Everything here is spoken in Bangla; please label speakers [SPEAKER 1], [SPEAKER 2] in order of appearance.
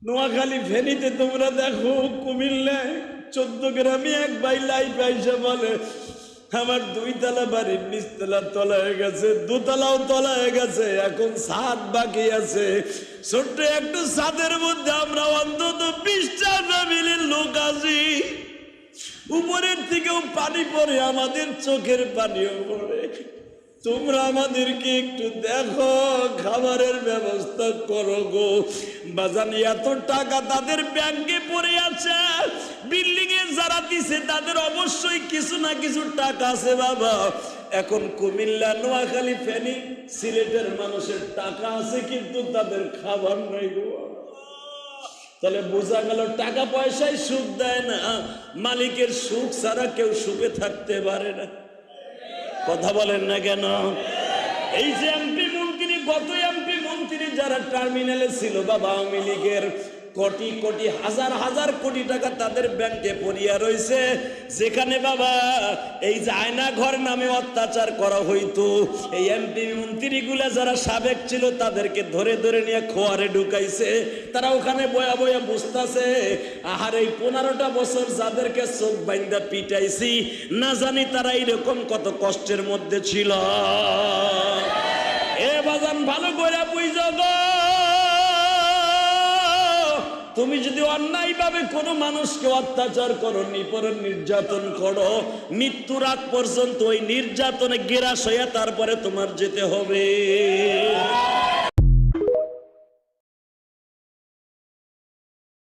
[SPEAKER 1] নোয়াখালী ফেনীতে তোমরা দেখো, কুমিল্লায় 14 গ্রামে এক ভাই লাইফ আইসা বলে আমার 2 তলা বাড়ির নিচতলা তলায় গেছে, 2 তলাও তলায় গেছে, এখন ছাদ বাকি আছে। ছোট্ট একটু ছাদের মধ্যে আমরা অন্তত 20টা ফ্যামিলির লোক আছি। উপরের থেকেও পানি পড়ে, আমাদের চোখের পানিও পড়ে। তোমরা আমাদেরকে একটু দেখো, খাবারের ব্যবস্থা করো গো। বাজান এত টাকা তাদের ব্যাংকে পড়ে আছে, বিল্ডিং এ যারা দিছে তাদের অবশ্যই কিছু না কিছু টাকা আছে বাবা। এখন কুমিল্লা, নোয়াখালী, ফেনী, সিলেটের মানুষের টাকা আছে কিন্তু তাদের খাবার নাই গো। তাহলে বোঝা গেল টাকা পয়সায় সুখ দেয় না, মালিকের সুখ ছাড়া কেউ সুখে থাকতে পারে না। কথা বলেন না কেন? এই যে এমপি মন্ত্রী, গত এমপি মন্ত্রী যারা টার্মিনালে ছিল বাবা আওয়ামী লীগের, কোটি কোটি হাজার হাজার কোটি টাকা তাদের ব্যাংকে পড়িয়া রয়েছে। যেখানে বাবা এই যে আয়না ঘর নামে অত্যাচার করা হইতো, এই এমপি মন্ত্রীগুলা যারা সাবেক ছিল তাদেরকে ধরে ধরে নিয়ে খোয়ারে ঢুকাইছে। তারা ওখানে বয়া বয়া বুঝতেছে, আহার এই 15টা বছর যাদেরকে চোখ বাইন্দা পিটাইছি, না জানি তারা এইরকম কত কষ্টের মধ্যে ছিল। এ বাজান ভালো করে বুঝো গো, তুমি যদি অন্যায়ভাবে কোনো মানুষকে অত্যাচার করো, নিপীড়ন নির্যাতন করো, মৃত্যুর আগ পর্যন্ত ওই নির্যাতনে গ্রাস হইয়া তারপরে তোমার যেতে হবে।